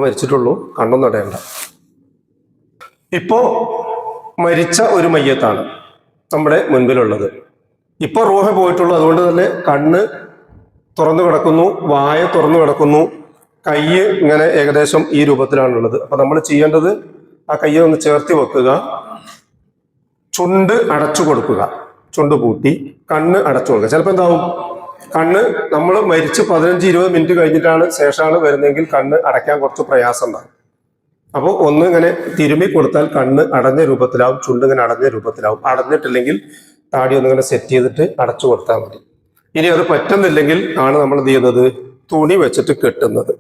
മരിച്ചിട്ടുള്ളൂ, കണ്ണൊന്നും അടയണ്ട. ഇപ്പോ മരിച്ച ഒരു മയ്യത്താണ് നമ്മുടെ മുൻപിലുള്ളത്. ഇപ്പൊ റൂഹ പോയിട്ടുള്ളൂ, അതുകൊണ്ട് തന്നെ കണ്ണ് തുറന്നു കിടക്കുന്നു, വായ തുറന്നു കിടക്കുന്നു, കൈ ഇങ്ങനെ ഏകദേശം ഈ രൂപത്തിലാണുള്ളത്. അപ്പൊ നമ്മൾ ചെയ്യേണ്ടത് ആ കയ്യെ ഒന്ന് ചേർത്തി വെക്കുക, ചുണ്ട് അടച്ചു കൊടുക്കുക, ചുണ്ട് പൂട്ടി കണ്ണ് അടച്ചു കൊടുക്കുക. ചിലപ്പോൾ എന്താവും, കണ്ണ് നമ്മൾ മരിച്ച് 15-20 മിനിറ്റ് കഴിഞ്ഞിട്ടാണ് ശേഷമാണ് വരുന്നതെങ്കിൽ കണ്ണ് അടയ്ക്കാൻ കുറച്ച് പ്രയാസം ഉണ്ടാകും. അപ്പോൾ ഒന്ന് ഇങ്ങനെ തിരുമ്മി കൊടുത്താൽ കണ്ണ് അടഞ്ഞ രൂപത്തിലാവും, ചുണ്ട് ഇങ്ങനെ അടഞ്ഞ രൂപത്തിലാവും. അടഞ്ഞിട്ടില്ലെങ്കിൽ താടി ഒന്നിങ്ങനെ സെറ്റ് ചെയ്തിട്ട് അടച്ചു കൊടുത്താൽ മതി. ഇനി അത് പറ്റുന്നില്ലെങ്കിൽ ആണ് നമ്മൾ എന്ത് ചെയ്യുന്നത്, തുണി വെച്ചിട്ട് കെട്ടുന്നത്.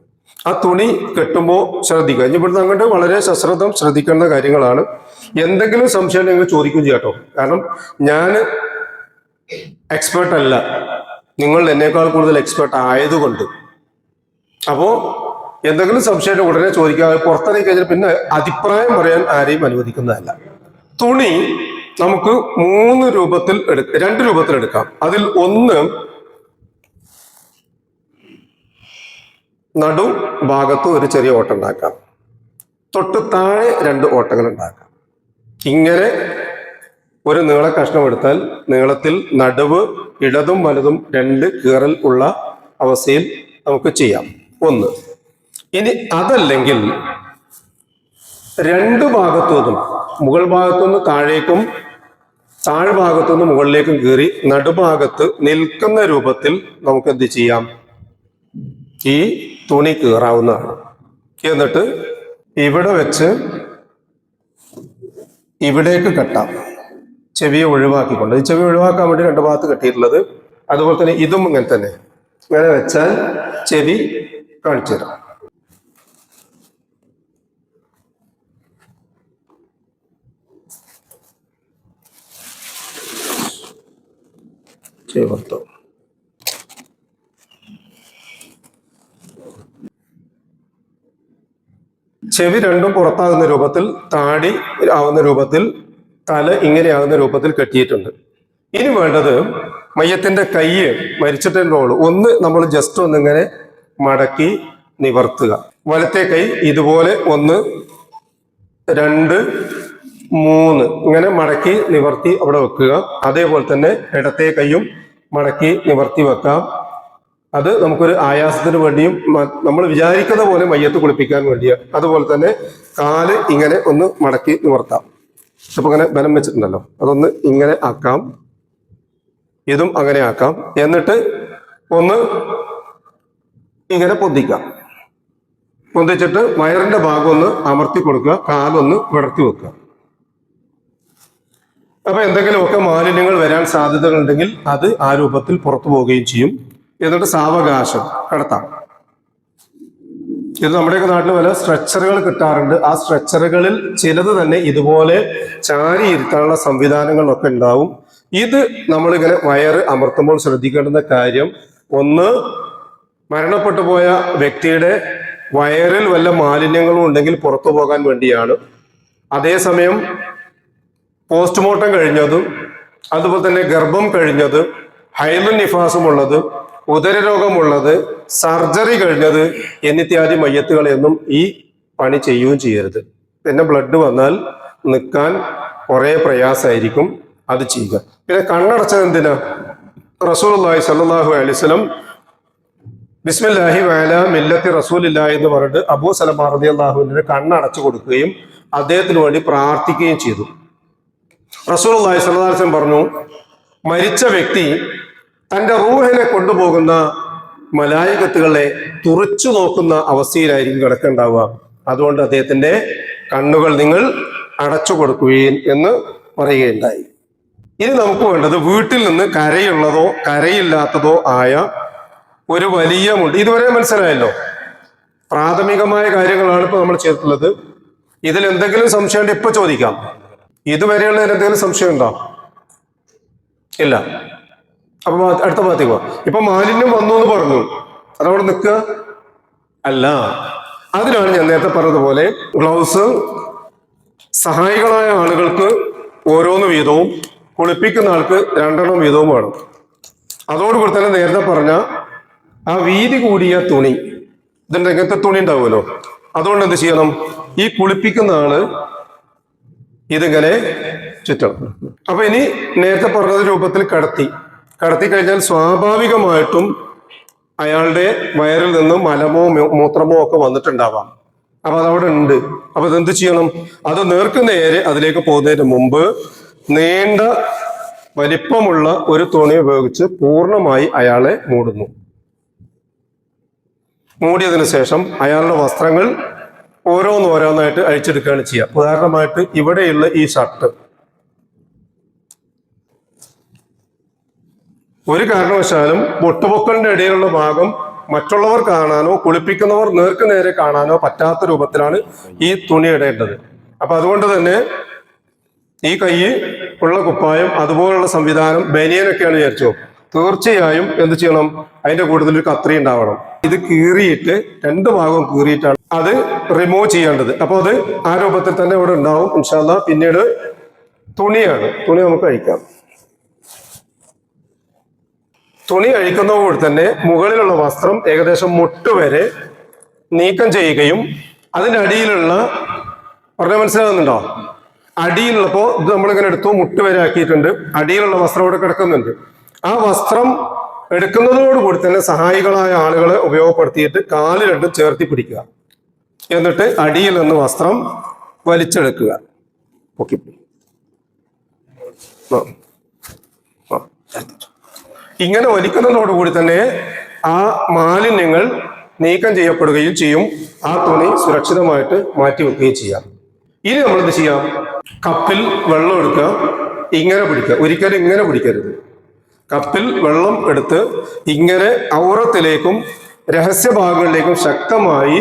ആ തുണി കെട്ടുമ്പോൾ ശ്രദ്ധിക്കുക. ഇനി ഇവിടുന്ന് അങ്ങോട്ട് വളരെ സശ്രദ്ധം ശ്രദ്ധിക്കേണ്ട കാര്യങ്ങളാണ്. എന്തെങ്കിലും സംശയം നിങ്ങൾ ചോദിക്കുകയും ചെയ്യാം കേട്ടോ. കാരണം ഞാൻ എക്സ്പേർട്ട് അല്ല, നിങ്ങൾ എന്നേക്കാൾ കൂടുതൽ എക്സ്പേർട്ട് ആയതുകൊണ്ട്. അപ്പോ എന്തെങ്കിലും സംശയം ഉടനെ ചോദിക്കുക. പുറത്തിറങ്ങി കഴിഞ്ഞാൽ പിന്നെ അഭിപ്രായം പറയാൻ ആരെയും അനുവദിക്കുന്നതല്ല. തുണി നമുക്ക് 2 രൂപത്തിൽ എടുക്കാം. അതിൽ ഒന്ന്, നടു ഭാഗത്ത് ഒരു ചെറിയ ഓട്ടം ഉണ്ടാക്കാം, തൊട്ട് താഴെ 2 ഓട്ടങ്ങൾ ഉണ്ടാക്കാം. ഇങ്ങനെ ഒരു നീള കഷ്ണം എടുത്താൽ നീളത്തിൽ നടുവ് ഇടതും വലതും 2 കീറൽ ഉള്ള അവസ്ഥയിൽ നമുക്ക് ചെയ്യാം. ഒന്ന്. ഇനി അതല്ലെങ്കിൽ 2 ഭാഗത്തുനിന്നും, മുകൾ ഭാഗത്തുനിന്ന് താഴേക്കും താഴ്ഭാഗത്തുനിന്ന് മുകളിലേക്കും കീറി നടുഭാഗത്ത് നിൽക്കുന്ന രൂപത്തിൽ നമുക്ക് എന്ത് ചെയ്യാം, ഈ തുണി കീറാവുന്നതാണ്. എന്നിട്ട് ഇവിടെ വെച്ച് ഇവിടേക്ക് കെട്ടാം, ചെവിയെ ഒഴിവാക്കിക്കൊണ്ട്. ഈ ചെവി ഒഴിവാക്കാൻ വേണ്ടി 2 ഭാഗത്ത് കെട്ടിയിട്ടുള്ളത്. അതുപോലെ തന്നെ ഇതും ഇങ്ങനെ തന്നെ, ഇങ്ങനെ വെച്ചാൽ ചെവി കാണിച്ചു തരാം. ചെവിർത്തോ ചെവി രണ്ടും പുറത്താകുന്ന രൂപത്തിൽ, താടി ആവുന്ന രൂപത്തിൽ, തല ഇങ്ങനെയാകുന്ന രൂപത്തിൽ കെട്ടിയിട്ടുണ്ട്. ഇനി വേണ്ടത് മയ്യത്തിന്റെ കൈ, മരിച്ചിട്ടുള്ള ഒന്ന് നമ്മൾ ജസ്റ്റ് ഒന്നിങ്ങനെ മടക്കി നിവർത്തുക. വലത്തെ കൈ ഇതുപോലെ 1, 2, 3 ഇങ്ങനെ മടക്കി നിവർത്തി അവിടെ വെക്കുക. അതേപോലെ തന്നെ ഇടത്തെ കൈയും മടക്കി നിവർത്തി വെക്കാം. അത് നമുക്കൊരു ആയാസത്തിന് വേണ്ടിയും നമ്മൾ വിചാരിക്കുന്ന പോലെ മയ്യത്ത് കുളിപ്പിക്കാൻ വേണ്ടിയാണ്. അതുപോലെ തന്നെ കാല് ഇങ്ങനെ ഒന്ന് മടക്കി നിവർത്താം. ഇപ്പൊ ഇങ്ങനെ ബലം വെച്ചിട്ടുണ്ടല്ലോ, അതൊന്ന് ഇങ്ങനെ ആക്കാം, ഇതും അങ്ങനെ ആക്കാം. എന്നിട്ട് ഒന്ന് ഇങ്ങനെ പൊന്തിക്കാം. പൊന്തിച്ചിട്ട് വയറിന്റെ ഭാഗം ഒന്ന് അമർത്തി കൊടുക്കുക, കാലൊന്ന് വിടർത്തി വെക്കുക. അപ്പൊ എന്തെങ്കിലുമൊക്കെ മാലിന്യങ്ങൾ വരാൻ സാധ്യതകളുണ്ടെങ്കിൽ അത് ആ രൂപത്തിൽ പുറത്തു പോവുകയും ചെയ്യും. എന്നിട്ട് സാവകാശം കിടത്താം. ഇത് നമ്മുടെയൊക്കെ നാട്ടിൽ പല സ്ട്രെച്ചറുകൾ കിട്ടാറുണ്ട്. ആ സ്ട്രെച്ചറുകളിൽ ചിലത് തന്നെ ഇതുപോലെ ചാരി ഇരുത്താനുള്ള സംവിധാനങ്ങളൊക്കെ ഉണ്ടാവും. ഇത് നമ്മളിങ്ങനെ വയറ് അമർത്തുമ്പോൾ ശ്രദ്ധിക്കേണ്ടുന്ന കാര്യം, ഒന്ന്, മരണപ്പെട്ടു പോയ വ്യക്തിയുടെ വയറിൽ വല്ല മാലിന്യങ്ങളും ഉണ്ടെങ്കിൽ പുറത്തു പോകാൻ വേണ്ടിയാണ്. അതേസമയം പോസ്റ്റ്മോർട്ടം കഴിഞ്ഞതും, അതുപോലെ തന്നെ ഗർഭം കഴിഞ്ഞത്, ഹൈലും നിഫാസും ഉള്ളത്, ഉദരരോഗമുള്ളത്, സർജറി കഴിഞ്ഞത് എന്നിത്യാദി മയ്യത്തുകളെയൊന്നും ഈ പണി ചെയ്യുകയും ചെയ്യരുത്. പിന്നെ ബ്ലഡ് വന്നാൽ നിൽക്കാൻ കുറേ പ്രയാസമായിരിക്കും, അത് ചെയ്യുക. പിന്നെ കണ്ണടച്ചത് എന്തിനാ? റസൂലുള്ളാഹി സ്വല്ലല്ലാഹു അലൈഹി വസല്ലം ബിസ്മില്ലാഹി വഅലാ മില്ലത്തി റസൂലില്ലാഹി എന്ന് പറഞ്ഞിട്ട് അബൂ സലമ റളിയല്ലാഹു അൻഹു കണ്ണടച്ചു കൊടുക്കുകയും അദ്ദേഹത്തിന് വേണ്ടി പ്രാർത്ഥിക്കുകയും ചെയ്തു. റസൂലുള്ളാഹി സ്വല്ലല്ലാഹു അലൈഹി വസല്ലം പറഞ്ഞു, മരിച്ച വ്യക്തി തൻ്റെ റൂഹിനെ കൊണ്ടുപോകുന്ന മലായികത്തുകളെ തുറച്ചു നോക്കുന്ന അവസ്ഥയിലായിരിക്കും കിടക്കുന്നുണ്ടാവുക. അതുകൊണ്ട് അദ്ദേഹത്തിന്റെ കണ്ണുകൾ നിങ്ങൾ അടച്ചു കൊടുക്കുകയും എന്ന് പറയുകയുണ്ടായി. ഇനി നമുക്ക് വേണ്ടത് വീട്ടിൽ നിന്ന് കരയുള്ളതോ കരയില്ലാത്തതോ ആയ ഒരു വലിയ മുണ്ട്. ഇതുവരെ മനസ്സിലായല്ലോ, പ്രാഥമികമായ കാര്യങ്ങളാണ് ഇപ്പൊ നമ്മൾ ചെയ്തിട്ടുള്ളത്. ഇതിൽ എന്തെങ്കിലും സംശയം ഉണ്ടെങ്കിൽ ഇപ്പൊ ചോദിക്കാം. ഇതുവരെയുള്ളതിന് എന്തെങ്കിലും സംശയം ഉണ്ടോ? ഇല്ല. അപ്പൊ അടുത്ത ഭാഗത്തേക്ക് പോവാം. ഇപ്പൊ മാലിന്യം വന്നു എന്ന് പറഞ്ഞു, അതവിടെ നിൽക്കുക അല്ല. അതിനാണ് ഞാൻ നേരത്തെ പറഞ്ഞതുപോലെ ഗ്ലൗസ് സഹായികളായ ആളുകൾക്ക് ഓരോന്ന് വീതവും, കുളിപ്പിക്കുന്ന ആൾക്ക് 2 വീതവും വേണം. അതോടുകൂടി തന്നെ നേരത്തെ പറഞ്ഞ ആ വീതി കൂടിയ തുണി, ഇതിന്റെ ഇങ്ങനത്തെ തുണി ഉണ്ടാവുമല്ലോ, അതുകൊണ്ട് എന്ത് ചെയ്യണം, ഈ കുളിപ്പിക്കുന്ന ആള് ഇതിങ്ങനെ ചുറ്റണം. അപ്പൊ ഇനി നേരത്തെ പറഞ്ഞ രൂപത്തിൽ കടത്തി കഴിഞ്ഞാൽ സ്വാഭാവികമായിട്ടും അയാളുടെ വയറിൽ നിന്നും മലമോ മൂത്രമോ ഒക്കെ വന്നിട്ടുണ്ടാവാം. അപ്പൊ അതവിടെ ഉണ്ട്. അപ്പൊ ഇതെന്ത് ചെയ്യണം, അത് നേരെ അതിലേക്ക് പോകുന്നതിന് മുമ്പ് നീണ്ട വലിപ്പമുള്ള ഒരു തുണി ഉപയോഗിച്ച് പൂർണ്ണമായി അയാളെ മൂടുന്നു. മൂടിയതിനു ശേഷം അയാളുടെ വസ്ത്രങ്ങൾ ഓരോന്നോരോന്നായിട്ട് അഴിച്ചെടുക്കുകയാണ് ചെയ്യുക. ഉദാഹരണമായിട്ട് ഇവിടെയുള്ള ഈ ഷർട്ട് ഒരു കാരണവശാലും മുട്ടുപൊക്കലിന്റെ ഇടയിലുള്ള ഭാഗം മറ്റുള്ളവർ കാണാനോ കുളിപ്പിക്കുന്നവർ നേരെ കാണാനോ പറ്റാത്ത രൂപത്തിലാണ് ഈ തുണി ഇടേണ്ടത്. അപ്പൊ അതുകൊണ്ട് തന്നെ ഈ കൈ ഉള്ള കുപ്പായം അതുപോലുള്ള സംവിധാനം ബനിയനൊക്കെയാണ് വിചാരിച്ചോ, തീർച്ചയായും എന്ത് ചെയ്യണം, അതിന്റെ കൂടുതൽ ഒരു കത്രി ഉണ്ടാവണം. ഇത് കീറിയിട്ട് രണ്ട് ഭാഗവും കീറിയിട്ടാണ് അത് റിമൂവ് ചെയ്യേണ്ടത്. അപ്പൊ അത് ആ രൂപത്തിൽ തന്നെ ഇവിടെ ഉണ്ടാവും ഇൻഷാ അല്ലാഹ്. പിന്നീട് തുണി നമുക്ക് അഴിക്കാം. തുണി അഴിക്കുന്നതോട് തന്നെ മുകളിലുള്ള വസ്ത്രം ഏകദേശം മുട്ടുവരെ നീക്കം ചെയ്യുകയും അതിന്റെ അടിയിലുള്ള പറഞ്ഞാൽ മനസ്സിലാകുന്നുണ്ടോ, അടിയിലുള്ളപ്പോ ഇത് നമ്മളിങ്ങനെ എടുത്തു മുട്ടുവരെ ആക്കിയിട്ടുണ്ട്, അടിയിലുള്ള വസ്ത്രം ഇവിടെ കിടക്കുന്നുണ്ട്. ആ വസ്ത്രം എടുക്കുന്നതോടുകൂടി തന്നെ സഹായികളായ ആളുകളെ ഉപയോഗപ്പെടുത്തിയിട്ട് കാല് രണ്ടും ചേർത്തി പിടിക്കുക. എന്നിട്ട് അടിയിൽ നിന്ന് വസ്ത്രം വലിച്ചെടുക്കുക. ഓക്കെ, ഇങ്ങനെ വലിക്കുന്നതോടുകൂടി തന്നെ ആ മാലിന്യങ്ങൾ നീക്കം ചെയ്യപ്പെടുകയും ചെയ്യും. ആ തുണി സുരക്ഷിതമായിട്ട് മാറ്റി വെക്കുകയും ചെയ്യാം. ഇനി നമ്മൾ എന്ത് ചെയ്യാം, കപ്പിൽ വെള്ളം എടുക്കുക, ഇങ്ങനെ പിടിക്കുക. ഒരിക്കലും ഇങ്ങനെ പിടിക്കരുത്. കപ്പിൽ വെള്ളം എടുത്ത് ഇങ്ങനെ ഔറത്തിലേക്കും രഹസ്യഭാഗങ്ങളിലേക്കും ശക്തമായി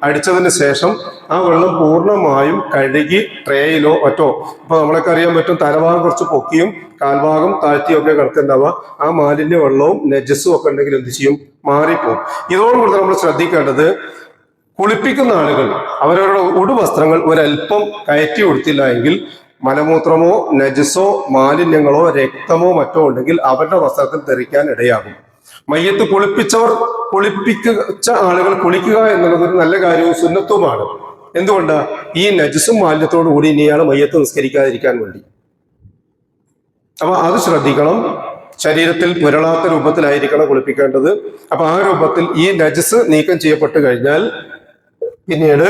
അടിച്ചതിന് ശേഷം ആ വെള്ളം പൂർണ്ണമായും കഴുകി ട്രേയിലോ മറ്റോ, ഇപ്പൊ നമ്മളൊക്കെ അറിയാൻ പറ്റും, തലഭാഗം കുറച്ച് പൊക്കിയും കാൽഭാഗം താഴ്ത്തിയും ഒക്കെ കിടക്കുന്നുണ്ടാവുക. ആ മാലിന്യ വെള്ളവും നജസ്സും ഒക്കെ ഉണ്ടെങ്കിൽ എന്ത് ചെയ്യും, മാറിപ്പോവും. ഇതോടുകൂടി നമ്മൾ ശ്രദ്ധിക്കേണ്ടത്, കുളിപ്പിക്കുന്ന ആളുകൾ അവരവരുടെ ഉടുവസ്ത്രങ്ങൾ ഒരൽപ്പം കയറ്റി കൊടുത്തില്ല എങ്കിൽ മലമൂത്രമോ നജസോ മാലിന്യങ്ങളോ രക്തമോ മറ്റോ ഉണ്ടെങ്കിൽ അവരുടെ വസ്ത്രത്തിൽ തെറിക്കാൻ ഇടയാകും. മയ്യത്ത് കുളിപ്പിച്ച ആളുകൾ കുളിക്കുക എന്നുള്ളത് ഒരു നല്ല കാര്യവും സുന്നത്തുമാണ്. എന്തുകൊണ്ട്, ഈ നജസും മാലിന്യത്തോടു കൂടി ഇനിയാണ് മയ്യത്ത് നിസ്കരിക്കാതിരിക്കാൻ വേണ്ടി. അപ്പൊ അത് ശ്രദ്ധിക്കണം. ശരീരത്തിൽ പുരളാത്ത രൂപത്തിലായിരിക്കണം കുളിപ്പിക്കേണ്ടത്. അപ്പൊ ആ രൂപത്തിൽ ഈ നജസ് നീക്കം ചെയ്യപ്പെട്ട് കഴിഞ്ഞാൽ പിന്നീട്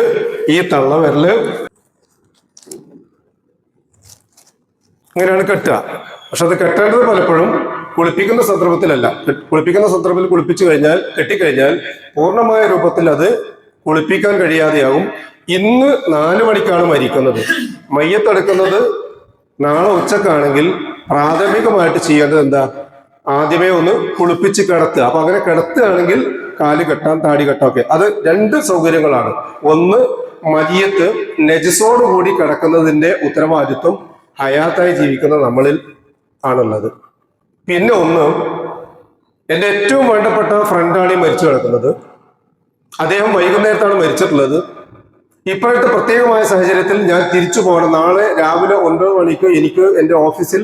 ഈ തള്ളവിരല് ഇങ്ങനെയാണ് കെട്ടുക. പക്ഷെ അത് കെട്ടേണ്ടത് പലപ്പോഴും കുളിപ്പിക്കുന്ന സന്ദർഭത്തിലല്ല. കുളിപ്പിക്കുന്ന സന്ദർഭത്തിൽ കുളിപ്പിച്ചു കഴിഞ്ഞാൽ, കെട്ടിക്കഴിഞ്ഞാൽ പൂർണ്ണമായ രൂപത്തിൽ അത് കുളിപ്പിക്കാൻ കഴിയാതെയാകും. ഇന്ന് 4 മണിക്കാണ് മരിക്കുന്നത്, മയ്യത്തെടുക്കുന്നത് നാളെ ഉച്ചക്കാണെങ്കിൽ പ്രാഥമികമായിട്ട് ചെയ്യേണ്ടത് എന്താ, ആദ്യമേ ഒന്ന് കുളിപ്പിച്ച് കിടത്തുക. അപ്പൊ അങ്ങനെ കിടത്തുകയാണെങ്കിൽ കാല് കെട്ടാം, താടി കെട്ടാം ഒക്കെ. അത് 2 സൗകര്യങ്ങളാണ്. ഒന്ന്, മയ്യത്ത് നജസോടുകൂടി കിടക്കുന്നതിന്റെ ഉത്തരവാദിത്വം ഹയാത്തായി ജീവിക്കുന്ന നമ്മളിൽ ആണുള്ളത്. പിന്നെ ഒന്ന്, എൻ്റെ ഏറ്റവും വേണ്ടപ്പെട്ട ഫ്രണ്ടാണ് ഈ മരിച്ചു കിടക്കുന്നത്. അദ്ദേഹം വൈകുന്നേരത്താണ് മരിച്ചിട്ടുള്ളത്. ഇപ്പോഴത്തെ പ്രത്യേകമായ സാഹചര്യത്തിൽ ഞാൻ തിരിച്ചു പോകണം. നാളെ രാവിലെ 9 മണിക്ക് എനിക്ക് എൻ്റെ ഓഫീസിൽ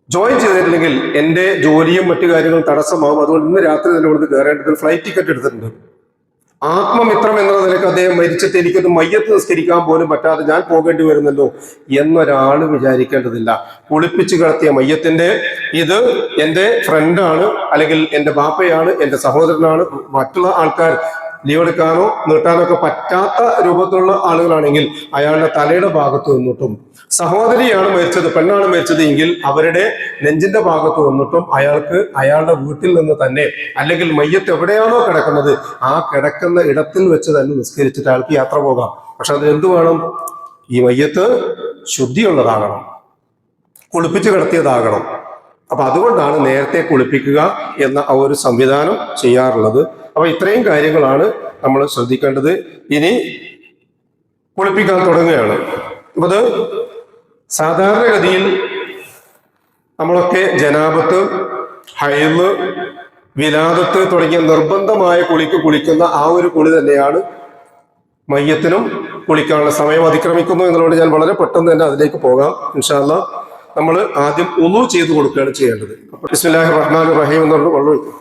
ജോയിൻ ചെയ്തിട്ടില്ലെങ്കിൽ എൻ്റെ ജോലിയും മറ്റു കാര്യങ്ങളും തടസ്സമാകും. അതുകൊണ്ട് ഇന്ന് രാത്രി തന്നെ ഇവിടുന്ന് കയറേണ്ടത് ഫ്ലൈറ്റ് ടിക്കറ്റ് എടുത്തിട്ടുണ്ട്. ആത്മമിത്രം എന്ന നിലയ്ക്ക് അദ്ദേഹം മരിച്ചിട്ട് എനിക്കത് മയ്യത്ത് നിസ്കരിക്കാൻ പോലും പറ്റാതെ ഞാൻ പോകേണ്ടി വരുന്നല്ലോ എന്നൊരാൾ വിചാരിക്കേണ്ടതില്ല. കുളിപ്പിച്ച് കിടത്തിയ മയ്യത്തിന്റെ ഇത് എൻ്റെ ഫ്രണ്ടാണ്, അല്ലെങ്കിൽ എൻ്റെ ബാപ്പയാണ്, എൻ്റെ സഹോദരനാണ്. മറ്റുള്ള ആൾക്കാർ ലീവ് എടുക്കാനോ നീട്ടാനോ ഒക്കെ പറ്റാത്ത രൂപത്തിലുള്ള ആളുകളാണെങ്കിൽ അയാളുടെ തലയുടെ ഭാഗത്ത് നിന്നിട്ടും, സഹോദരിയാണ് മരിച്ചത്, പെണ്ണാണ് മരിച്ചത് എങ്കിൽ അവരുടെ നെഞ്ചിന്റെ ഭാഗത്ത് നിന്നിട്ടും അയാൾക്ക് അയാളുടെ വീട്ടിൽ നിന്ന് തന്നെ, അല്ലെങ്കിൽ മയ്യത്ത് എവിടെയാണോ കിടക്കുന്നത് ആ കിടക്കുന്ന ഇടത്തിൽ വെച്ച് തന്നെ നിസ്കരിച്ചിട്ട് അയാൾക്ക് യാത്ര പോകാം. പക്ഷെ അത് എന്ത് വേണം, ഈ മയ്യത്ത് ശുദ്ധിയുള്ളതാകണം, കുളിപ്പിച്ച് കിടത്തിയതാകണം. അപ്പൊ അതുകൊണ്ടാണ് നേരത്തെ കുളിപ്പിക്കുക എന്ന ആ ഒരു സംവിധാനം ചെയ്യാറുള്ളത്. അപ്പൊ ഇത്രയും കാര്യങ്ങളാണ് നമ്മൾ ശ്രദ്ധിക്കേണ്ടത്. ഇനി കുളിപ്പിക്കാൻ തുടങ്ങുകയാണ്. അപ്പൊ അത് സാധാരണഗതിയിൽ നമ്മളൊക്കെ ജനാബത്ത്, ഹൈള്, വിലാദത്ത് തുടങ്ങിയ നിർബന്ധമായ കുളിക്കുന്ന ആ ഒരു കുളി തന്നെയാണ് മയ്യത്തിനും കുളിക്കാനുള്ള സമയം അതിക്രമിക്കുന്നു എന്നുള്ളത് ഞാൻ വളരെ പെട്ടെന്ന് തന്നെ അതിലേക്ക് പോകാം ഇൻഷാ അല്ലാഹ്. നമ്മൾ ആദ്യം ഉളു ചെയ്ത് കൊടുക്കുകയാണ് ചെയ്യേണ്ടത്. ബിസ്മില്ലാഹിർ റഹ്മാനിർ റഹീം എന്ന് പറഞ്ഞ് വെള്ളം ഒഴിക്കും.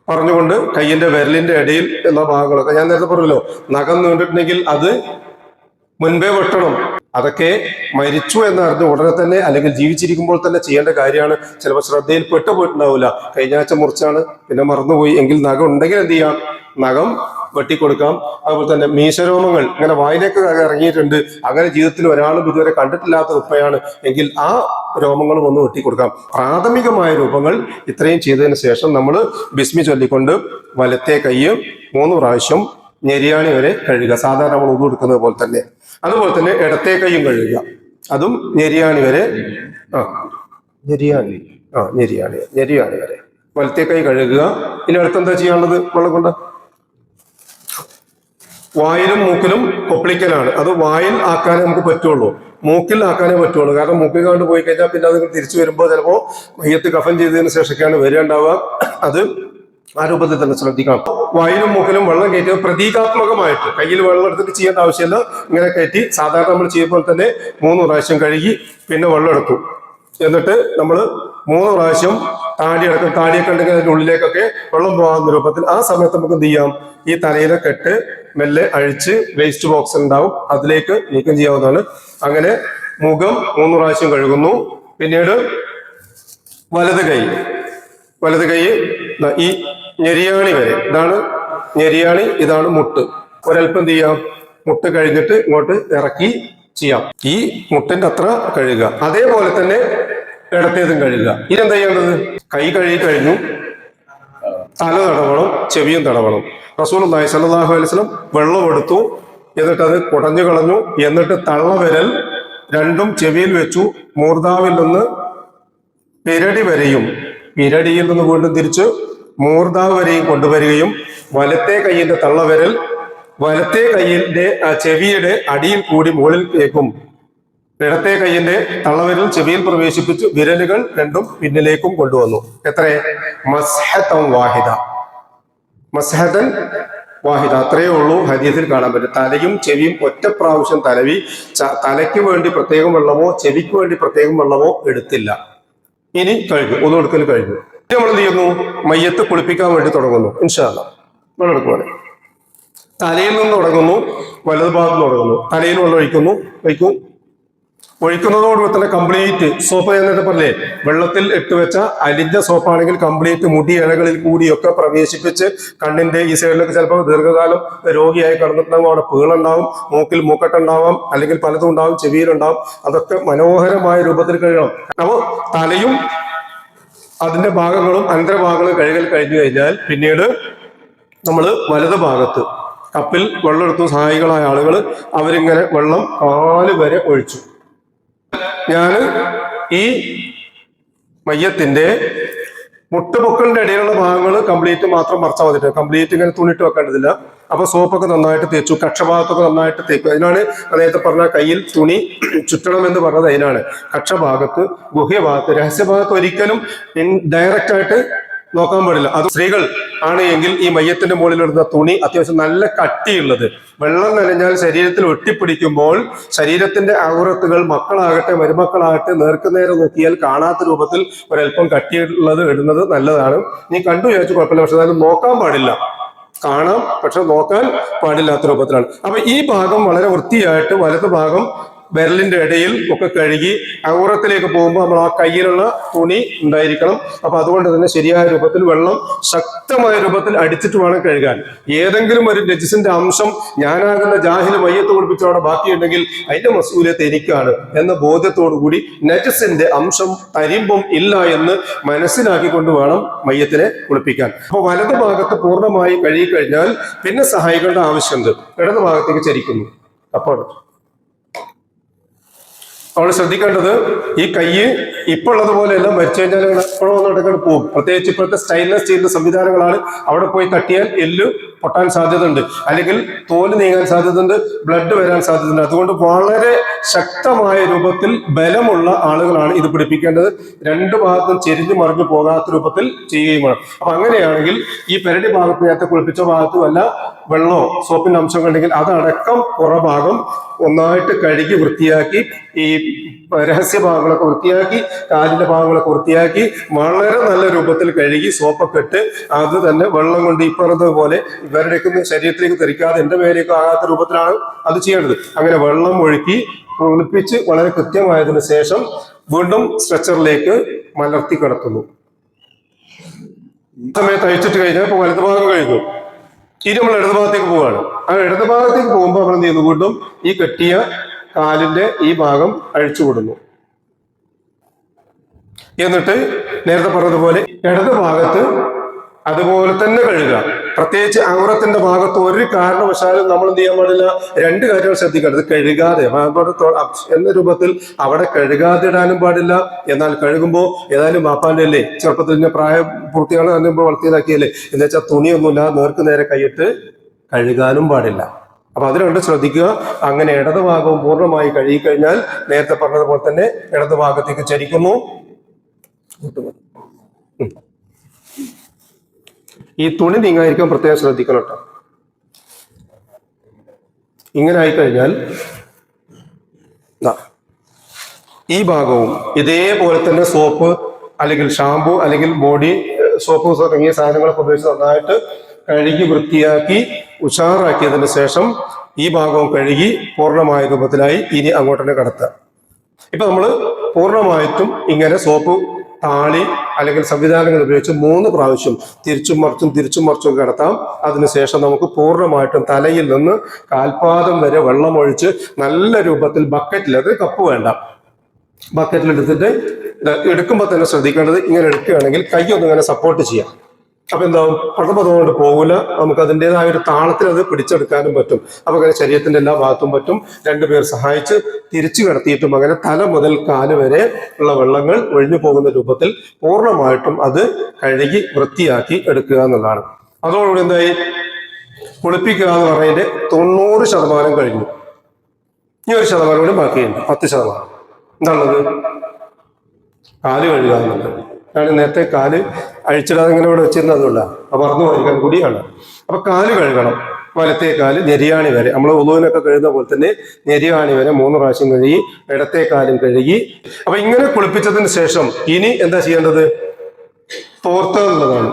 പറഞ്ഞുകൊണ്ട് കയ്യിന്റെ വിരലിന്റെ ഇടയിൽ ഉള്ള ഭാഗങ്ങളൊക്കെ ഞാൻ നേരത്തെ പറഞ്ഞല്ലോ, നഖം നീണ്ടിട്ടുണ്ടെങ്കിൽ അത് മുൻപേ വെട്ടണം. അതൊക്കെ മരിച്ചു എന്നറിഞ്ഞ് ഉടനെ തന്നെ അല്ലെങ്കിൽ ജീവിച്ചിരിക്കുമ്പോൾ തന്നെ ചെയ്യേണ്ട കാര്യമാണ്. ചിലപ്പോൾ ശ്രദ്ധയിൽ പെട്ടുപോയിട്ടുണ്ടാവില്ല, കഴിഞ്ഞ ആഴ്ച മുറിച്ചാണ് പിന്നെ മറന്നുപോയി എങ്കിൽ നഖം ഉണ്ടെങ്കിൽ എന്ത് ചെയ്യാം, നഖം വെട്ടിക്കൊടുക്കാം. അതുപോലെ തന്നെ മീശരോമങ്ങൾ ഇങ്ങനെ വായിലേക്ക് ഇറങ്ങിയിട്ടുണ്ട്, അങ്ങനെ ജീവിതത്തിൽ ഒരാളും ഇതുവരെ കണ്ടിട്ടില്ലാത്ത ഉപ്പയാണ് എങ്കിൽ ആ രോമങ്ങളും ഒന്ന് വെട്ടിക്കൊടുക്കാം. പ്രാഥമികമായ രൂപങ്ങൾ ഇത്രയും ചെയ്തതിന് ശേഷം നമ്മൾ ബിസ്മി ചൊല്ലിക്കൊണ്ട് വലത്തെ കൈ 3 പ്രാവശ്യം ഞെരിയാണി വരെ കഴുകുക, സാധാരണ നമ്മൾ ഉതു എടുക്കുന്നത് പോലെ തന്നെ. അതുപോലെ തന്നെ ഇടത്തെ കൈയും കഴുകുക, അതും ഞെരിയാണി വരെ. ഞെരിയാണി വരെ വലത്തെ കൈ കഴുകുക. ഇനി അടുത്തെന്താ ചെയ്യാനുള്ളത്? വെള്ളം കൊണ്ട് വായിലും മൂക്കിലും കൊപ്പിളിക്കലാണ്. അത് വായിൽ ആക്കാനേ നമുക്ക് പറ്റുള്ളൂ, മൂക്കിൽ ആക്കാനേ പറ്റുള്ളൂ. കാരണം മൂക്കിൽ കണ്ട് പോയി കഴിഞ്ഞാൽ പിന്നെ അത് തിരിച്ചു വരുമ്പോൾ ചിലപ്പോൾ മയ്യത്ത് കഫൻ ചെയ്തതിന് ശേഷമൊക്കെയാണ് വരികയുണ്ടാവുക. അത് ആ രൂപത്തിൽ തന്നെ ശ്രദ്ധിക്കണം. വായിലും മൂക്കിലും വെള്ളം കയറ്റി പ്രതീകാത്മകമായിട്ട്, കയ്യിൽ വെള്ളം എടുത്തിട്ട് ചെയ്യേണ്ട ആവശ്യമില്ല, ഇങ്ങനെ കയറ്റി സാധാരണ നമ്മൾ ചെയ്യുമ്പോൾ തന്നെ 3 പ്രാവശ്യം കഴുകി പിന്നെ വെള്ളം എടുക്കും. എന്നിട്ട് നമ്മൾ 3 പ്രാവശ്യം താടിയൊക്കെ ഉണ്ടെങ്കിൽ അതിൻ്റെ ഉള്ളിലേക്കൊക്കെ വെള്ളം പോകാവുന്ന രൂപത്തിൽ ആ സമയത്ത് നമുക്ക് എന്ത് ചെയ്യാം, ഈ തലയിലെ കെട്ട് മെല്ലെ അഴിച്ച് വേസ്റ്റ് ബോക്സ് ഉണ്ടാവും, അതിലേക്ക് നീക്കം ചെയ്യാവുന്നതാണ്. അങ്ങനെ മുഖം 3 പ്രാവശ്യം കഴുകുന്നു. പിന്നീട് വലത് കൈ ഈ ഞെരിയാണി വരെ, ഇതാണ് ഞെരിയാണി, ഇതാണ് മുട്ട്. ഒരൽപ്പം എന്ത് ചെയ്യാം, മുട്ട് കഴിഞ്ഞിട്ട് ഇങ്ങോട്ട് ഇറക്കി ചെയ്യാം. ഈ മുട്ടിന്റെ അത്ര കഴുകുക. അതേപോലെ തന്നെ ഇടത്തേതും കഴുകുക. ഇതെന്താ ചെയ്യേണ്ടത്? കൈ കഴുകി കഴിഞ്ഞു, തല തടവണം, ചെവിയും തടവണം. റസൂലുള്ളാഹി സ്വല്ലല്ലാഹു അലൈഹി വസല്ലം വെള്ളം എടുത്തു, എന്നിട്ട് അത് കുടഞ്ഞു കളഞ്ഞു. എന്നിട്ട് തള്ളവിരൽ രണ്ടും ചെവിയിൽ വെച്ചു, മൂർധാവിൽ നിന്ന് പിരടിയിൽ നിന്ന് വീണ്ടും തിരിച്ച് മൂർധാവ് വരെയും കൊണ്ടുവരികയും വലത്തെ കൈയിന്റെ തള്ളവിരൽ വലത്തെ കൈയിന്റെ ചെവിയുടെ അടിയിൽ കൂടി മുകളിൽ കേൾക്കും. ഇടത്തെ കൈയിന്റെ തള്ളവിരൽ ചെവിയിൽ പ്രവേശിപ്പിച്ച് വിരലുകൾ രണ്ടും പിന്നിലേക്കും കൊണ്ടുവന്നു. എത്ര? മസ്ഹതൻ വാഹിദ, അത്രയേ ഉള്ളൂ ഹദീസിൽ കാണാൻ പറ്റും. തലയും ചെവിയും ഒറ്റ പ്രാവശ്യം തലവി. തലയ്ക്ക് വേണ്ടി പ്രത്യേകം വെള്ളമോ ചെവിക്ക് വേണ്ടി പ്രത്യേകം വെള്ളമോ എടുത്തില്ല. ഇനി കഴിഞ്ഞു, ഒന്നും എടുക്കൽ കഴിഞ്ഞു. നമ്മൾ എന്ത് ചെയ്യുന്നു? മയ്യത്ത് കുളിപ്പിക്കാൻ വേണ്ടി തുടങ്ങുന്നു. ഇൻഷാ അല്ലാഹ് വെള്ളം എടുക്കുവാണ്. തലയിൽ നിന്ന് തുടങ്ങുന്നു, വലതു ഭാഗത്ത് നിന്ന് തുടങ്ങുന്നു. തലയിൽ വെള്ളം ഒഴിക്കുന്നതോടുകൂടി തന്നെ കംപ്ലീറ്റ് സോപ്പ്, എന്നൊക്കെ പറഞ്ഞേ, വെള്ളത്തിൽ ഇട്ടുവെച്ച അലിഞ്ഞ സോപ്പാണെങ്കിൽ കംപ്ലീറ്റ് മുടി ഇഴകളിൽ കൂടിയൊക്കെ പ്രവേശിപ്പിച്ച് കണ്ണിന്റെ ഈ സൈഡിലൊക്കെ ചിലപ്പോൾ ദീർഘകാലം രോഗിയായി കിടന്നിട്ടുണ്ടാകും, അവിടെ പീളുണ്ടാവും, മൂക്കിൽ മൂക്കട്ടുണ്ടാവാം, അല്ലെങ്കിൽ പലതും ഉണ്ടാവും, ചെവിയിലുണ്ടാവും. അതൊക്കെ മനോഹരമായ രൂപത്തിൽ കഴുകണം. അപ്പോൾ തലയും അതിന്റെ ഭാഗങ്ങളും അന്തരഭാഗങ്ങളും കഴുകൽ കഴിഞ്ഞു കഴിഞ്ഞാൽ പിന്നീട് നമ്മൾ വലത് ഭാഗത്ത് കപ്പിൽ വെള്ളം എടുത്തു. സഹായികളായ ആളുകൾ അവരിങ്ങനെ വെള്ളം കാല് വരെ ഒഴിച്ചു. ഞാൻ ഈ മയ്യത്തിന്റെ മുട്ടുപൊക്കളിന്റെ ഇടയിലുള്ള ഭാഗങ്ങൾ കംപ്ലീറ്റ് മാത്രം മറച്ചാൽ മതിട്ട്, കംപ്ലീറ്റ് ഇങ്ങനെ തുണിട്ട് വെക്കേണ്ടതില്ല. അപ്പൊ സോപ്പൊക്കെ നന്നായിട്ട് തേച്ചു, കക്ഷഭാഗത്തൊക്കെ നന്നായിട്ട് തേക്കും. അതിനാണ് നേരത്തെ പറഞ്ഞ കയ്യിൽ തുണി ചുറ്റണം എന്ന് പറഞ്ഞത്. അതിനാണ് കക്ഷഭാഗത്ത്, ഗുഹ്യഭാഗത്ത്, രഹസ്യഭാഗത്ത് ഒരിക്കലും ഡയറക്റ്റ് ആയിട്ട് നോക്കാൻ പാടില്ല. അത് സ്ത്രീകൾ ആണ് എങ്കിൽ ഈ മയ്യത്തിന്റെ മുകളിലിടുന്ന തുണി അത്യാവശ്യം നല്ല കട്ടിയുള്ളത്, വെള്ളം നനഞ്ഞാൽ ശരീരത്തിൽ ഒട്ടിപ്പിടിക്കുമ്പോൾ ശരീരത്തിന്റെ ഔറത്തുകൾ, മക്കളാകട്ടെ മരുമക്കളാകട്ടെ, നേർക്കുനേരെ നോക്കിയാൽ കാണാത്ത രൂപത്തിൽ ഒരല്പം കട്ടിയുള്ളത് ഇടുന്നത് നല്ലതാണ്. നീ കണ്ടു വിചാരിച്ചു കുഴപ്പമില്ല, പക്ഷെ അതായത് നോക്കാൻ പാടില്ല. കാണാം പക്ഷെ നോക്കാൻ പാടില്ലാത്ത രൂപത്തിലാണ്. അപ്പൊ ഈ ഭാഗം വളരെ വൃത്തിയായിട്ട് വലത് ഭാഗം വിരലിന്റെ ഇടയിൽ ഒക്കെ കഴുകി ഔറത്തിലേക്ക് പോകുമ്പോൾ നമ്മൾ ആ കയ്യിലുള്ള തുണി ഉണ്ടായിരിക്കണം. അപ്പൊ അതുകൊണ്ട് തന്നെ ശരിയായ രൂപത്തിൽ വെള്ളം ശക്തമായ രൂപത്തിൽ അടിച്ചിട്ട് വേണം കഴുകാൻ. ഏതെങ്കിലും ഒരു നജിസിന്റെ അംശം ഞാനാകുന്ന ജാഹില് മയ്യത്ത് കുളിപ്പിച്ച് അവിടെ ബാക്കിയുണ്ടെങ്കിൽ അതിന്റെ മസൂലിയത്ത് എനിക്കാണ് എന്ന ബോധ്യത്തോടു കൂടി നജിസിന്റെ അംശം തരിമ്പും ഇല്ല എന്ന് മനസ്സിലാക്കിക്കൊണ്ട് വേണം മയ്യത്തിനെ കുളിപ്പിക്കാൻ. അപ്പൊ വലത് ഭാഗത്ത് പൂർണ്ണമായി കഴുകി കഴിഞ്ഞാൽ പിന്നെ സഹായികളുടെ ആവശ്യമുണ്ട്. ഇടത് ഭാഗത്തേക്ക് ചരിക്കുന്നു. അപ്പോൾ അവൾ ശ്രദ്ധിക്കേണ്ടത്, ഈ കൈ ഇപ്പൊ ഉള്ളതുപോലെയല്ല, മരിച്ചു കഴിഞ്ഞാൽ എപ്പോഴും ഒന്നിടക്കാണ് പോകും. പ്രത്യേകിച്ച് ഇപ്പോഴത്തെ സ്റ്റെയിൻലെസ് സ്റ്റീലിന്റെ സംവിധാനങ്ങളാണ്. അവിടെ പോയി തട്ടിയാൽ എല്ല് പൊട്ടാൻ സാധ്യതയുണ്ട്, അല്ലെങ്കിൽ തോല് നീങ്ങാൻ സാധ്യതയുണ്ട്, ബ്ലഡ് വരാൻ സാധ്യതയുണ്ട്. അതുകൊണ്ട് വളരെ ശക്തമായ രൂപത്തിൽ ബലമുള്ള ആളുകളാണ് ഇത് പിടിപ്പിക്കേണ്ടത്. രണ്ട് ഭാഗത്തും ചെരിഞ്ഞു മറിഞ്ഞു പോകാത്ത രൂപത്തിൽ ചെയ്യുകയും വേണം. അപ്പൊ അങ്ങനെയാണെങ്കിൽ ഈ പെരടി ഭാഗത്ത് നേരത്തെ കുളിപ്പിച്ച ഭാഗത്തും വല്ല വെള്ളമോ സോപ്പിന്റെ അംശങ്ങൾ ഉണ്ടെങ്കിൽ അതടക്കം പുറഭാഗം ഒന്നായിട്ട് കഴുകി വൃത്തിയാക്കി ഈ രഹസ്യ ഭാഗങ്ങളൊക്കെ വൃത്തിയാക്കി, കാലിന്റെ ഭാഗങ്ങളൊക്കെ വൃത്തിയാക്കി വളരെ നല്ല രൂപത്തിൽ കഴുകി സോപ്പൊക്കെ ഇട്ട് അത് തന്നെ വെള്ളം കൊണ്ട് ഇപ്പറഞ്ഞതുപോലെ ഇവരുടെയൊക്കെ ശരീരത്തിലേക്ക് തെറിക്കാതെ എന്റെ മേലേക്ക് ആകാത്ത രൂപത്തിലാണ് അത് ചെയ്യേണ്ടത്. അങ്ങനെ വെള്ളം ഒഴുക്കി കുളിപ്പിച്ച് വളരെ കൃത്യമായതിനു ശേഷം വീണ്ടും സ്ട്രെച്ചറിലേക്ക് മലർത്തി കിടത്തുന്നു. സമയത്ത് അഴിച്ചിട്ട് കഴിഞ്ഞാൽ ഇപ്പൊ വലതു ഭാഗം കഴിഞ്ഞു, ഇനി നമ്മൾ ഇടതു ഭാഗത്തേക്ക് പോവുകയാണ്. ആ ഇടതു ഭാഗത്തേക്ക് പോകുമ്പോൾ നമ്മൾ എന്ത് ചെയ്യുന്നു, വീണ്ടും ഈ കെട്ടിയ കാലിന്റെ ഈ ഭാഗം അഴിച്ചു വിടുന്നു. എന്നിട്ട് നേരത്തെ പറഞ്ഞതുപോലെ ഇടത് ഭാഗത്ത് അതുപോലെ തന്നെ കഴുകുക. പ്രത്യേകിച്ച് ഔറത്തിന്റെ ഭാഗത്ത് ഒരു കാരണവശാലും നമ്മൾ എന്ത് ചെയ്യാൻ പാടില്ല, രണ്ട് കാര്യങ്ങൾ ശ്രദ്ധിക്കേണ്ടത്. കഴുകാതെ എന്ന രൂപത്തിൽ അവിടെ കഴുകാതെ ഇടാനും പാടില്ല. എന്നാൽ കഴുകുമ്പോൾ ഏതായാലും വാപ്പാന്റെ അല്ലേ, ചെറുപ്പത്തിൽ തന്നെ പ്രായം പൂർത്തിയാണ് തന്നെ വളർത്തിയതാക്കിയല്ലേ, എന്ന് വെച്ചാൽ തുണിയൊന്നുമില്ല നേർക്ക് നേരെ കൈയിട്ട് കഴുകാനും പാടില്ല. അപ്പൊ അത് രണ്ടും ശ്രദ്ധിക്കുക. അങ്ങനെ ഇടത് ഭാഗവും പൂർണ്ണമായി കഴുകിക്കഴിഞ്ഞാൽ നേരത്തെ പറഞ്ഞതുപോലെ തന്നെ ഇടത് ഭാഗത്തേക്ക് ചരിക്കുന്നു. ഈ തുണി നീങ്ങാതിരിക്കാൻ പ്രത്യേകം ശ്രദ്ധിക്കണം കേട്ടോ. ഇങ്ങനെ ആയിക്കഴിഞ്ഞാൽ ഈ ഭാഗവും ഇതേപോലെ തന്നെ സോപ്പ് അല്ലെങ്കിൽ ഷാമ്പു അല്ലെങ്കിൽ ബോഡി സോപ്പ് തുടങ്ങിയ സാധനങ്ങളൊക്കെ ഉപയോഗിച്ച് നന്നായിട്ട് കഴുകി വൃത്തിയാക്കി ഉഷാറാക്കിയതിന് ശേഷം ഈ ഭാഗവും കഴുകി പൂർണ്ണമായ രൂപത്തിലായി ഇനി അങ്ങോട്ട് തന്നെ കടത്തുക. ഇപ്പൊ നമ്മൾ പൂർണ്ണമായിട്ടും ഇങ്ങനെ സോപ്പ് താളി അല്ലെങ്കിൽ സംവിധാനങ്ങൾ ഉപയോഗിച്ച് 3 പ്രാവശ്യം തിരിച്ചും മറിച്ചും കിടത്താം. അതിനുശേഷം നമുക്ക് പൂർണ്ണമായിട്ടും തലയിൽ നിന്ന് കാൽപാദം വരെ വെള്ളം ഒഴിച്ച് നല്ല രൂപത്തിൽ ബക്കറ്റിൽ, അത് കപ്പ് വേണ്ട, ബക്കറ്റിൽ എടുത്തിട്ട് എടുക്കുമ്പോൾ തന്നെ ശ്രദ്ധിക്കേണ്ടത് ഇങ്ങനെ എടുക്കുകയാണെങ്കിൽ കൈ ഒന്നും ഇങ്ങനെ സപ്പോർട്ട് ചെയ്യാം. അപ്പൊ എന്താവും, പടപതുകൊണ്ട് പോകില്ല, നമുക്ക് അതിൻ്റെതായ ഒരു താളത്തിൽ അത് പിടിച്ചെടുക്കാനും പറ്റും. അപ്പൊ അങ്ങനെ ശരീരത്തിന്റെ എല്ലാ ഭാഗത്തും പറ്റും. രണ്ടുപേർ സഹായിച്ച് തിരിച്ചു കിടത്തിയിട്ടും അങ്ങനെ തല മുതൽ കാല് വരെ ഉള്ള വെള്ളങ്ങൾ ഒഴിഞ്ഞു പോകുന്ന രൂപത്തിൽ പൂർണ്ണമായിട്ടും അത് കഴുകി വൃത്തിയാക്കി എടുക്കുക എന്നുള്ളതാണ്. അതോടുകൂടി എന്തായി, കുളിപ്പിക്കുക എന്ന് പറയുന്നത് 90% കഴിഞ്ഞു. ഈ 1% കൂടി ബാക്കിയുണ്ട്, 10%. എന്താണത്, കാല് കഴുകുക എന്നുള്ളത്. ഞാൻ നേരത്തെ കാല് അഴിച്ചിടാതെ ഇങ്ങനെ ഇവിടെ വെച്ചിരുന്നതുകൊണ്ട മറന്നു പോയിരിക്കാൻ കൂടിയാണ്. അപ്പൊ കാല് കഴുകണം. വലത്തെ കാല് നെരിയാണി വരെ, നമ്മൾ ഉളുവിനൊക്കെ കഴുകുന്ന പോലെ തന്നെ നെരിയാണി വരെ 3 പ്രാവശ്യം കഴുകി, ഇടത്തെ കാലും കഴുകി. അപ്പൊ ഇങ്ങനെ കുളിപ്പിച്ചതിന് ശേഷം ഇനി എന്താ ചെയ്യേണ്ടത്, തോർത്തുക എന്നുള്ളതാണ്.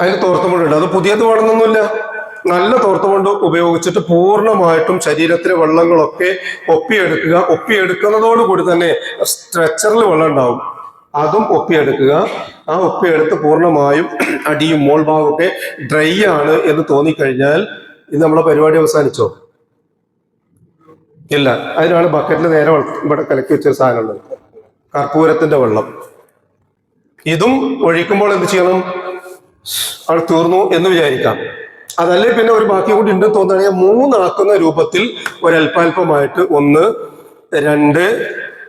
അതിന് തോർത്തുമുണ്ട്, അത് പുതിയത് വേണമെന്നൊന്നുമില്ല. നല്ല തോർത്തുകൊണ്ട് ഉപയോഗിച്ചിട്ട് പൂർണ്ണമായിട്ടും ശരീരത്തിലെ വെള്ളങ്ങളൊക്കെ ഒപ്പിയെടുക്കുക. ഒപ്പിയെടുക്കുന്നതോടുകൂടി തന്നെ സ്ട്രെച്ചറിൽ വെള്ളം ഉണ്ടാവും, അതും ഒപ്പിയെടുക്കുക. ആ ഒപ്പിയെടുത്ത് പൂർണ്ണമായും അടിയും മോൾ ഭാഗമൊക്കെ ഡ്രൈ ആണ് എന്ന് തോന്നിക്കഴിഞ്ഞാൽ ഇത് നമ്മളെ പരിപാടി അവസാനിച്ചോ? ഇല്ല. അതിനാണ് ബക്കറ്റിൽ നേരെ ഇവിടെ കലക്കി വെച്ചൊരു സാധനമുള്ളത്, കർപ്പൂരത്തിന്റെ വെള്ളം. ഇതും ഒഴിക്കുമ്പോൾ എന്ത് ചെയ്യണം, അത് തീർന്നു എന്ന് വിചാരിക്കാം. അതല്ലേ പിന്നെ ഒരു ബാക്കി കൂടി ഉണ്ട് തോന്നുകയാണെങ്കിൽ 3 ആക്കുന്ന രൂപത്തിൽ ഒരൽപ്പാൽപ്പമായിട്ട് 1, 2,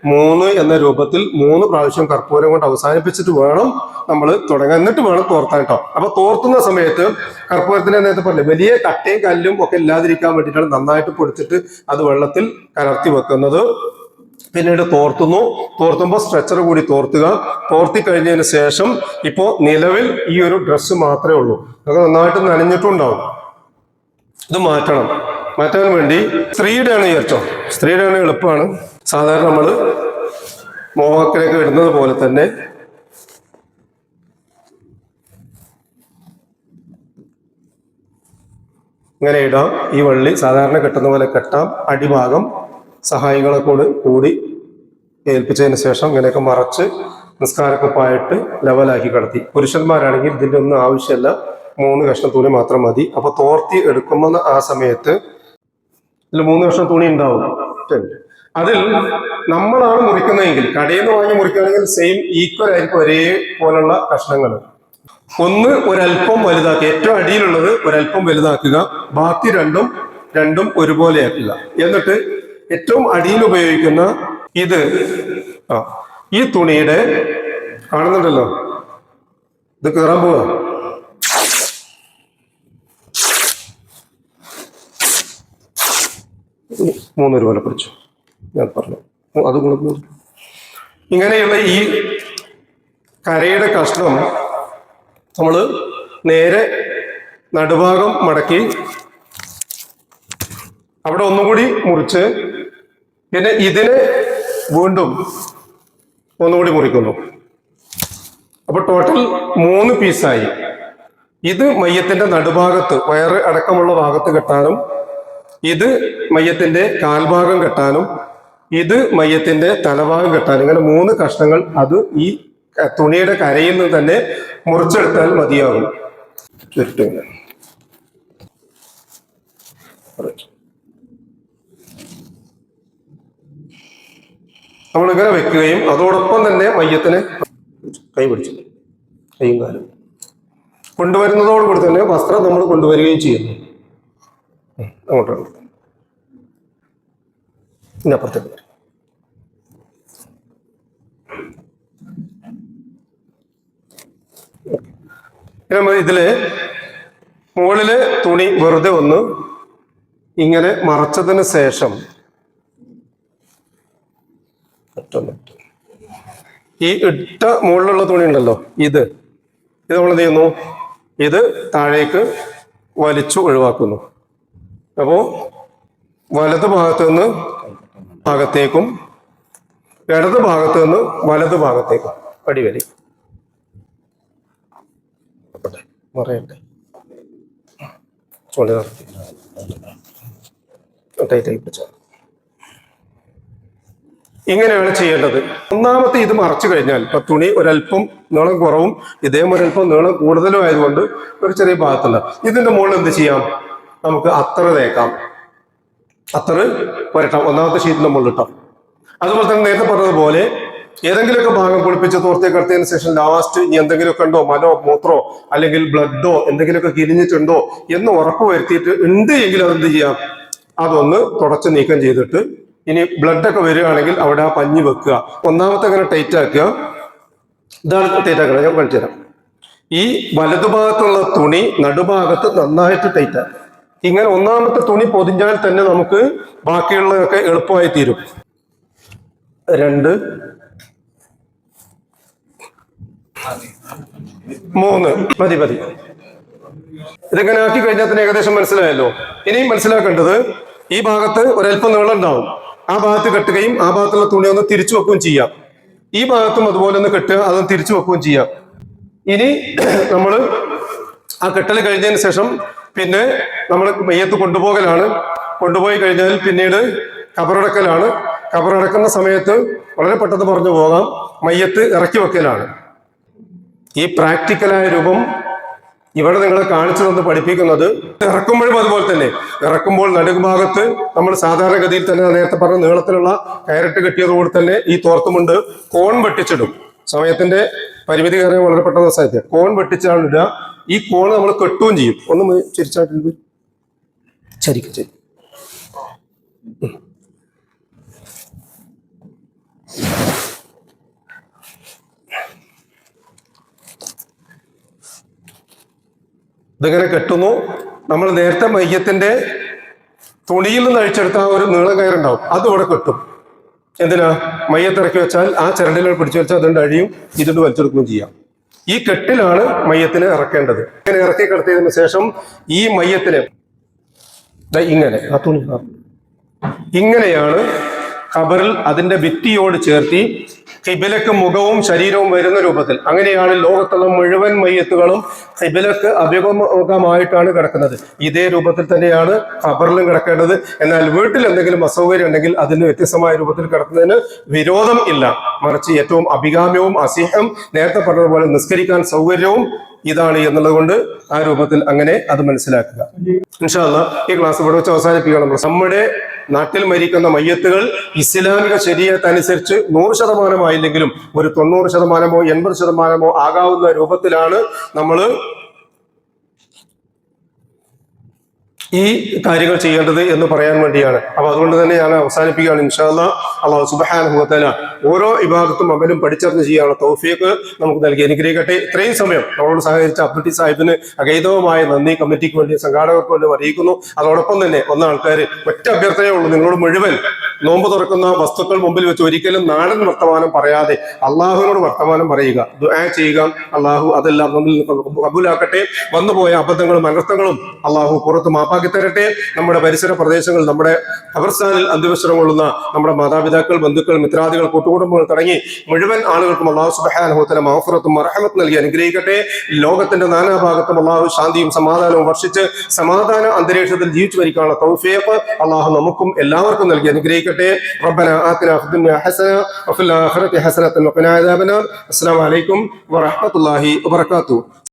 3 എന്ന രൂപത്തിൽ 3 പ്രാവശ്യം കർപ്പൂരം കൊണ്ട് അവസാനിപ്പിച്ചിട്ട് വേണം നമ്മൾ തുടങ്ങാൻ. എന്നിട്ട് വേണം തോർത്താൻ കേട്ടോ. അപ്പൊ തോർത്തുന്ന സമയത്ത് കർപ്പൂരത്തിന്റെ നേരത്തെ പറഞ്ഞില്ലേ, വലിയ കട്ടയും കല്ലും ഒക്കെ ഇല്ലാതിരിക്കാൻ വേണ്ടിയിട്ടാണ് നന്നായിട്ട് പൊടിച്ചിട്ട് അത് വെള്ളത്തിൽ കലർത്തി വെക്കുന്നത്. പിന്നീട് തോർത്തുമ്പോൾ സ്ട്രെച്ചർ കൂടി തോർത്തുക. തോർത്തി കഴിഞ്ഞതിന് ശേഷം ഇപ്പോ നിലവിൽ ഈ ഒരു ഡ്രസ്സ് മാത്രമേ ഉള്ളൂ, അത് നന്നായിട്ട് നനഞ്ഞിട്ടുണ്ടാവും. ഇത് മാറ്റാൻ വേണ്ടി സ്ത്രീയുടെ ആണ് വിചാരിച്ചോ, സ്ത്രീയുടെ ആണ് എളുപ്പമാണ്. സാധാരണ നമ്മൾ മോവാക്കിലേക്ക് ഇടുന്നത് പോലെ തന്നെ ഇങ്ങനെ ഇടാം. ഈ വള്ളി സാധാരണ കെട്ടുന്ന പോലെ കെട്ടാം. അടിഭാഗം സഹായികളെ കൂടി ഏൽപ്പിച്ചതിന് ശേഷം ഇങ്ങനെയൊക്കെ മറച്ച് നിസ്കാരക്കുപ്പായിട്ട് ലെവലാക്കി കിടത്തി. പുരുഷന്മാരാണെങ്കിൽ ഇതിൻ്റെ ഒന്നും ആവശ്യമില്ല, 3 കഷ്ണം തുണി മാത്രം മതി. അപ്പൊ തോർത്തി എടുക്കുമ്പോൾ ആ സമയത്ത് ഇതിൽ 3 കഷ്ണം തുണി ഉണ്ടാവും. അതിൽ നമ്മളാണ് മുറിക്കുന്നതെങ്കിൽ, കടയിൽ നിന്ന് വാങ്ങി മുറിക്കുകയാണെങ്കിൽ സെയിം ഈക്വൽ ആയിരിക്കും ഒരേ പോലുള്ള കഷ്ണങ്ങൾ. ഒന്ന് ഒരല്പം വലുതാക്കുക, ഏറ്റവും അടിയിലുള്ളത് ഒരല്പം വലുതാക്കുക, ബാക്കി രണ്ടും ഒരുപോലെ ആക്കുക. എന്നിട്ട് ഏറ്റവും അടിയിൽ ഉപയോഗിക്കുന്ന ഈ തുണിയുടെ കാണുന്നുണ്ടല്ലോ, ഇത് കീറാൻ പോവാ. ഒരുപോലെ പിടിച്ചു, ഞാൻ പറഞ്ഞു. അത് ഇങ്ങനെയുള്ള ഈ കരയുടെ കഷ്ണം നമ്മൾ നേരെ നടുഭാഗം മടക്കി അവിടെ ഒന്നുകൂടി മുറിച്ച് പിന്നെ ഇതിനെ വീണ്ടും ഒന്നുകൂടി മുറിക്കുന്നു. അപ്പൊ ടോട്ടൽ 3 പീസായി. ഇത് മയ്യത്തിന്റെ നടുഭാഗത്ത് വയറ് അടക്കമുള്ള ഭാഗത്ത് കെട്ടാനും, ഇത് മയ്യത്തിന്റെ കാൽഭാഗം കെട്ടാനും, ഇത് മയ്യത്തിന്റെ തലഭാഗം കെട്ടാനും, ഇങ്ങനെ 3 കഷ്ണങ്ങൾ അത് ഈ തുണിയുടെ കരയിൽ നിന്ന് തന്നെ മുറിച്ചെടുത്താൽ മതിയാകും. ചുരുട്ടിങ്ങനെ നമ്മളിങ്ങനെ വെക്കുകയും അതോടൊപ്പം തന്നെ മയ്യത്തിനെ കൈ പിടിച്ചു കൈയും കാലും കൊണ്ടുവരുന്നതോടുകൂടി തന്നെ വസ്ത്രം നമ്മൾ കൊണ്ടുവരികയും ചെയ്യുന്നു. അങ്ങോട്ടാണ് ഇനി അപ്പുറത്തേക്ക് വരും. ഇതില് മുകളില് തുണി വെറുതെ ഒന്ന് ഇങ്ങനെ മറച്ചതിന് ശേഷം ഈ ഇട്ട മുകളിലുള്ള തുണി ഉണ്ടല്ലോ, ഇത് നമ്മൾ എന്ത് ചെയ്യുന്നു, ഇത് താഴേക്ക് വലിച്ചു ഒഴിവാക്കുന്നു. അപ്പോ വലത് ഭാഗത്ത് നിന്ന് ഭാഗത്തേക്കും ഇടത് ഭാഗത്ത് നിന്ന് വലത് ഭാഗത്തേക്കും അടിവലി മറയട്ടെ ചൂണ്ടി നിർത്തി ടൈറ്റായി പിടിച്ച. ഇങ്ങനെയാണ് ചെയ്യേണ്ടത്. ഒന്നാമത്തെ ഇത് മറച്ചു കഴിഞ്ഞാൽ ഇപ്പൊ തുണി ഒരല്പം നീളം കുറവും ഇതേം ഒരല്പം നീളം കൂടുതലും ആയതുകൊണ്ട് ഒരു ചെറിയ ഭാഗത്തുണ്ട്. ഇതിന്റെ മുകളിൽ എന്ത് ചെയ്യാം, നമുക്ക് അത്തറ് തേക്കാം, അത്തറ് പുരട്ടാം. ഒന്നാമത്തെ ഷീറ്റിന്റെ മുകളിൽ ഇട്ടാം. അതുപോലെ തന്നെ നേരത്തെ പറഞ്ഞതുപോലെ ഏതെങ്കിലുമൊക്കെ ഭാഗം കുളിപ്പിച്ച് തോർത്തേക്ക് എടുത്തതിന് ശേഷം ലാസ്റ്റ് ഇനി എന്തെങ്കിലുമൊക്കെ ഉണ്ടോ, മലോ മൂത്രോ അല്ലെങ്കിൽ ബ്ലഡോ എന്തെങ്കിലുമൊക്കെ കിരിഞ്ഞിട്ടുണ്ടോ എന്ന് ഉറപ്പ് വരുത്തിയിട്ട് ഉണ്ട് എങ്കിൽ അതെന്ത് ചെയ്യാം, അതൊന്ന് തുടച്ച് നീക്കം ചെയ്തിട്ട് ഇനി ബ്ലഡൊക്കെ വരികയാണെങ്കിൽ അവിടെ ആ പഞ്ഞി വെക്കുക. ഒന്നാമത്തെ അങ്ങനെ ടൈറ്റ് ആക്കുക. ഇതാണ് ടൈറ്റ് ആക്കുക. ഞാൻ കാണിച്ചു തരാം. ഈ വലതുഭാഗത്തുള്ള തുണി നടുഭാഗത്ത് നന്നായിട്ട് ടൈറ്റ് ആക്കുക. ഇങ്ങനെ ഒന്നാമത്തെ തുണി പൊതിഞ്ഞാൽ തന്നെ നമുക്ക് ബാക്കിയുള്ളതൊക്കെ എളുപ്പമായി തീരും. 2 3 മതി. ഇതിങ്ങനെ ആക്കി കഴിഞ്ഞാൽ തന്നെ ഏകദേശം മനസ്സിലായല്ലോ. ഇനിയും മനസ്സിലാക്കേണ്ടത് ഈ ഭാഗത്ത് ഒരല്പം നീളം ഉണ്ടാവും. ആ ഭാഗത്ത് കെട്ടുകയും ആ ഭാഗത്തുള്ള തുണി ഒന്ന് തിരിച്ചു വെക്കുകയും ചെയ്യാം. ഈ ഭാഗത്തും അതുപോലെ ഒന്ന് കെട്ടുക, അതൊന്ന് തിരിച്ചു വെക്കുകയും ചെയ്യാം. ഇനി നമ്മൾ ആ കെട്ടൽ കഴിഞ്ഞതിന് ശേഷം പിന്നെ നമ്മൾ മയ്യത്ത് കൊണ്ടുപോകലാണ്. കൊണ്ടുപോയി കഴിഞ്ഞാൽ പിന്നീട് കബറടക്കലാണ്. കബറടക്കുന്ന സമയത്ത് വളരെ പെട്ടെന്ന് പറഞ്ഞു പോകാം, മയ്യത്ത് ഇറക്കി വെക്കലാണ്. ഈ പ്രാക്ടിക്കലായ രൂപം ഇവിടെ നിങ്ങളെ കാണിച്ചു തന്ന് പഠിപ്പിക്കുന്നത് ഇറക്കുമ്പോഴും അതുപോലെ തന്നെ. ഇറക്കുമ്പോൾ നടുഭാഗത്ത് നമ്മൾ സാധാരണഗതിയിൽ തന്നെ നേരത്തെ പറഞ്ഞ നീളത്തിലുള്ള കയറിട്ട് കെട്ടിയതോടെ തന്നെ ഈ തോർത്തുമുണ്ട് കോൺ വെട്ടിച്ചിടും. സമയത്തിന്റെ പരിമിതി കാരണം വളരെ പെട്ടെന്ന് സാധിക്കും. കോൺ വെട്ടിച്ചാണ് ഇടുക. ഈ കോൺ നമ്മൾ കെട്ടുകയും ചെയ്യും. ഒന്ന് ചിരിച്ചായിട്ട് ചരിക്കും. ഇതിങ്ങനെ കെട്ടുന്നു. നമ്മൾ നേരത്തെ മയ്യത്തിന്റെ തുണിയിൽ നിന്ന് അഴിച്ചെടുത്ത ആ ഒരു നീളം കയറുണ്ടാവും, അത് ഇവിടെ കെട്ടും. എന്തിനാ, മയ്യത്തിറക്കി വെച്ചാൽ ആ ചരടിൽ പിടിച്ചു വെച്ചാൽ അതുകൊണ്ട് അഴിയും, ഇതിട്ട് വലിച്ചെടുക്കുകയും ചെയ്യാം. ഈ കെട്ടിലാണ് മയ്യത്തിനെ ഇറക്കേണ്ടത്. ഇങ്ങനെ ഇറക്കി കിടത്തിയതിനു ശേഷം ഈ മയ്യത്തിനെ ഇങ്ങനെ ആ തുണി ഇങ്ങനെയാണ് ഖബറിൽ അതിന്റെ ഭിത്തിയോട് ചേർത്തി ഖിബിലക്ക് മുഖവും ശരീരവും വരുന്ന രൂപത്തിൽ. അങ്ങനെയാണ് ലോകത്തുള്ള മുഴുവൻ മയ്യത്തുകളും ഖിബിലക്ക് അഭിമുഖമായിട്ടാണ് കിടക്കുന്നത്. ഇതേ രൂപത്തിൽ തന്നെയാണ് ഖബറിലും കിടക്കേണ്ടത്. എന്നാൽ വീട്ടിൽ എന്തെങ്കിലും അസൗകര്യം ഉണ്ടെങ്കിൽ അതിന് വ്യത്യസ്തമായ രൂപത്തിൽ കിടക്കുന്നതിന് വിരോധം ഇല്ല. മറിച്ച് ഏറ്റവും അഭികാമ്യവും അസിഹം നേരത്തെ പറഞ്ഞതുപോലെ നിസ്കരിക്കാൻ സൗകര്യവും ഇതാണ് എന്നുള്ളത് കൊണ്ട് ആ രൂപത്തിൽ അങ്ങനെ അത് മനസ്സിലാക്കുക. ഇൻഷാ അല്ലാഹ് ഈ ക്ലാസ് ഇവിടെ വെച്ച് അവസാനിപ്പിക്കണം. നമ്മുടെ നാട്ടിൽ മരിക്കുന്ന മയ്യത്തുകൾ ഇസ്ലാമിക ശരീഅത്ത് അനുസരിച്ച് 100% ആയില്ലെങ്കിലും ഒരു 90% 80% ആകാവുന്ന രൂപത്തിലാണ് നമ്മൾ ഈ കാര്യങ്ങൾ ചെയ്യേണ്ടത് എന്ന് പറയാൻ വേണ്ടിയാണ്. അപ്പൊ അതുകൊണ്ട് തന്നെ ഞാൻ അവസാനിപ്പിക്കുകയാണ്. ഇൻഷാ അല്ലാഹ് അല്ലാഹു സുബ്ഹാനഹു വ തആല ഓരോ ഇബാദത്തും അമലും പഠിച്ചറിഞ്ഞ് ചെയ്യാനുള്ള തൗഫീഖ് നമുക്ക് നൽകി അനുഗ്രഹിക്കട്ടെ. ഇത്രയും സമയം നമ്മളോട് സഹകരിച്ച അബ്ദുൽ സാഹിബിന് അഗൈതവുമായ നന്ദി കമ്മിറ്റിക്ക് വേണ്ടി സംഘാടകർക്ക് വേണ്ടി അറിയിക്കുന്നു. അതോടൊപ്പം തന്നെ ആൾക്കാർ ഒറ്റ അഭ്യർത്ഥനയേ ഉള്ളൂ, നിങ്ങളോട് മുഴുവൻ നോമ്പ് തുറക്കുന്ന വസ്തുക്കൾ മുമ്പിൽ വെച്ച് ഒരിക്കലും നാടൻ വർത്തമാനം പറയാതെ അള്ളാഹുവിനോട് വർത്തമാനം പറയുക, ദുആ ചെയ്യുക. അള്ളാഹു അതെല്ലാം നമ്മിൽ കബൂലാക്കട്ടെ. വന്നുപോയ അബദ്ധങ്ങളും അനർത്ഥങ്ങളും അള്ളാഹു പുറത്ത് മാപ്പാക്കി തരട്ടെ. നമ്മുടെ പരിസര പ്രദേശങ്ങൾ, നമ്മുടെ ഖബർസ്ഥാനിൽ അന്ത്യവിശ്രമം കൊള്ളുന്ന നമ്മുടെ മാതാപിതാക്കൾ, ബന്ധുക്കൾ, മിത്രാദികൾ, കൂട്ടുകുടുംബങ്ങൾ തുടങ്ങി മുഴുവൻ ആളുകൾക്കും അള്ളാഹു സുബ്ഹാനഹു വ തആല മഗ്ഫിറത്തും റഹ്മത്തും നൽകി അനുഗ്രഹിക്കട്ടെ. ലോകത്തിന്റെ നാനാഭാഗത്തും അള്ളാഹു ശാന്തിയും സമാധാനവും വർഷിച്ച് സമാധാന അന്തരീക്ഷത്തിൽ ജീവിച്ചു മരിക്കാനുള്ള തൗഫീഖ് അള്ളാഹു നമുക്കും എല്ലാവർക്കും നൽകി അനുഗ്രഹിക്കട്ടെ. റബ്ബനാ ആതിനാ ഫിദ്ദുനിയാ ഹസന വഫിൽ ആഖിറതി ഹസനതൻ വഖിനാ അദാബന്നാർ. അസ്സലാമു അലൈക്കും വറഹ്മത്തുള്ളാഹി വബറകാതുഹു.